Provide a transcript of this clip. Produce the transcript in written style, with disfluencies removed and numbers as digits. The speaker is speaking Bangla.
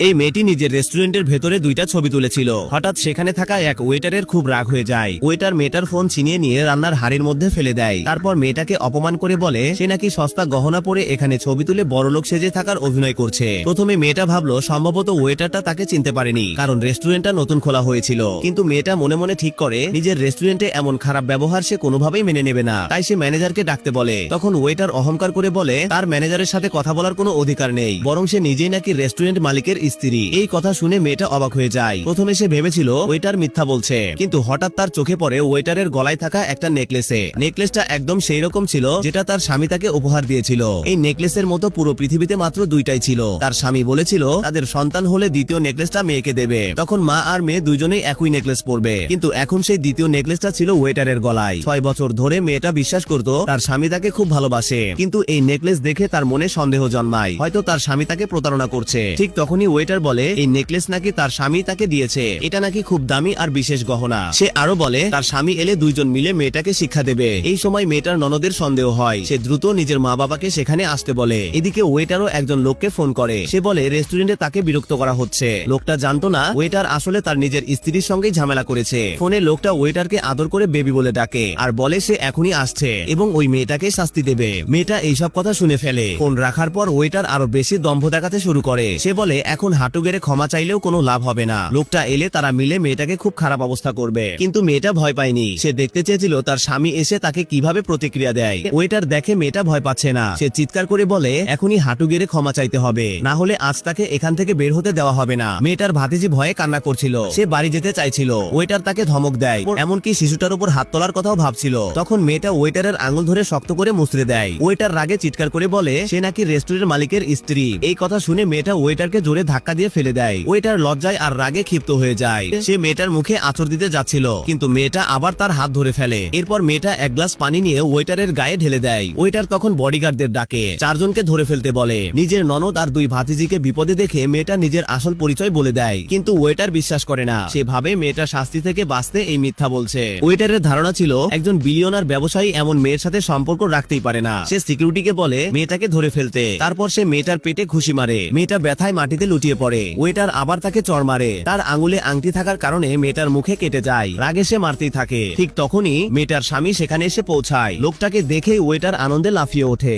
এই মেয়েটি নিজের রেস্টুরেন্টের ভেতরে দুইটা ছবি তুলেছিল। হঠাৎ সেখানে থাকা এক ওয়েটারের খুব রাগ হয়ে যায়। ওয়েটার মেয়েটার ফোন ছিনিয়ে নিয়ে রান্নার হাড়ির মধ্যে ফেলে দেয়। তারপর মেয়েটাকে অপমান করে বলে সে নাকি সস্তা গহনা পরে এখানে ছবি তুলে বড়লোক সেজে থাকার অভিনয় করছে। প্রথমে মেয়েটা ভাবলো সম্ভবত ওয়েটারটা তাকে চিনতে পারেনি, কারণ রেস্টুরেন্টটা নতুন খোলা হয়েছিল। কিন্তু মেয়েটা মনে মনে ঠিক করে নিজের রেস্টুরেন্টে এমন খারাপ ব্যবহার সে কোনোভাবেই মেনে নেবে না। তাই সে ম্যানেজারকে ডাকতে বলে। তখন ওয়েটার অহংকার করে বলে তার ম্যানেজারের সাথে কথা বলার কোনো অধিকার নেই, বরং সে নিজেই নাকি রেস্টুরেন্ট মালিকের স্ত্রী। এই কথা শুনে মেয়েটা অবাক হয়ে যায়। প্রথমে সে ভেবেছিল ওয়েটার মিথ্যা বলছে, কিন্তু হঠাৎ তার চোখে পড়ে ওয়েটারের গলায় থাকা একটা নেকলেসটা একদম সেই রকম ছিল যেটা তার স্বামী তাকে উপহার দিয়েছিল। এই নেকলেসের মতো পুরো পৃথিবীতে মাত্র দুইটাই ছিল। তার স্বামী বলেছিল তাদের সন্তান হলে দ্বিতীয় নেকলেসটা মেয়েকে দেবে। তখন মা আর মেয়ে দুইজনেই একই নেকলেস পরবে, কিন্তু এখন সেই দ্বিতীয় নেকলেসটা ছিল ওয়েটারের গলায়। 6 বছর ধরে মেয়েটা বিশ্বাস করত তার স্বামী তাকে খুব ভালোবাসে, কিন্তু এই নেকলেস দেখে তার মনে সন্দেহ জন্মায়, হয়তো তার স্বামী তাকে প্রতারণা করছে। ঠিক তখনই ওয়েটার বলে এই নেকলেস নাকি তার স্বামী তাকে দিয়েছে, এটা নাকি খুব দামি আর বিশেষ গহনা। সে আরো বলে তার স্বামী এলে দুইজন মিলে মেয়েটাকে শিক্ষা দেবে। এই সময় মেয়েটার ননদের সন্দেহ হয়, সে দ্রুত নিজের মা বাবাকে সেখানে আসতে বলে। এদিকে ওয়েটারও একজন লোককে ফোন করে। সে বলে রেস্টুরেন্টে তাকে বিরক্ত করা হচ্ছে। লোকটা জানতো না ওয়েটার আসলে তার নিজের স্ত্রীর সঙ্গেই ঝামেলা করেছে। ফোনে লোকটা ওয়েটারকে আদর করে বেবি বলে ডাকে আর বলে সে এখনই আসছে এবং ওই মেয়েটাকে শাস্তি দেবে। মেয়েটা এইসব কথা শুনে ফেলে। ফোন রাখার পর ওয়েটার আরো বেশি দম্ভ দেখাতে শুরু করে। সে বলে এখন হাঁটু গেড়ে ক্ষমা চাইলেও কোনো লাভ হবে না, লোকটা এলে তারা মিলে মেয়েটাকে খুব খারাপ অবস্থা করবে। কিন্তু মেয়েটা ভয় পায়নি। সে দেখতে চেয়েছিল তার স্বামী এসে তাকে কিভাবে প্রতিক্রিয়া দেয়। ওয়েটার দেখে মেয়েটা ভয় পাচ্ছে না। সে চিৎকার করে বলে এখনই হাঁটু গেড়ে ক্ষমা চাইতে হবে, না হলে আজ তাকে এখান থেকে বের হতে দেওয়া হবে না। মেয়েটার ভাতিজি ভয়ে কান্না করছিল, সে বাড়ি যেতে চাইছিল। ওয়েটার তাকে ধমক দেয়, এমনকি শিশুটার উপর হাত তোলার কথাও ভাবছিল। তখন মেয়েটা ওয়েটারের আঙুল ধরে শক্ত করে মুচড়ে দেয়। ওয়েটার রাগে চিৎকার করে বলে সে নাকি রেস্টুরেন্ট মালিকের স্ত্রী। এই কথা শুনে মেয়েটা ওয়েটারকে জোরে ধাক্কা দিয়ে ফেলে দেয়। ওয়েটার লজ্জায় আর রাগে ক্ষিপ্ত হয়ে যায়। সে মেয়েটার মুখে আঁচড় দিতে যাচ্ছিল, কিন্তু মেয়েটা আবার তার হাত ধরে ফেলে। এরপর মেয়েটা এক গ্লাস পানি নিয়ে ওয়েটারের গায়ে ঢেলে দেয়। ওয়েটার তখন বডিগার্ডদের ডাকে, 4 জনকে ধরে ফেলতে বলে। নিজের ননদ আর 2 ভাতিজিকে বিপদে দেখে মেয়েটা নিজের আসল পরিচয় বলে দেয়, কিন্তু ওয়েটার বিশ্বাস করে না। সে ভাবে মেয়েটা শাস্তি থেকে বাঁচতে এই মিথ্যা বলছে। ওয়েটারের ধারণা ছিল একজন বিলিয়নার ব্যবসায়ী এমন মেয়ের সাথে সম্পর্ক রাখতেই পারে না। সে সিকিউরিটিকে বলে মেয়েটাকে ধরে ফেলতে। তারপর সে মেয়েটার পেটে ঘুষি মারে। মেয়েটা ব্যথায় মাটিতে লুটিয়ে পড়ে। ওয়েটার আবার তাকে চড় মারে। তার আঙুলে আংটি থাকার কারণে মেয়েটার মুখে কেটে যায়। রাগে সে মারতেই থাকে। ঠিক তখনই মেয়েটার স্বামী সেখানে এসে পৌঁছায়। লোকটাকে দেখে ওয়েটার আনন্দে লাফিয়ে ওঠে।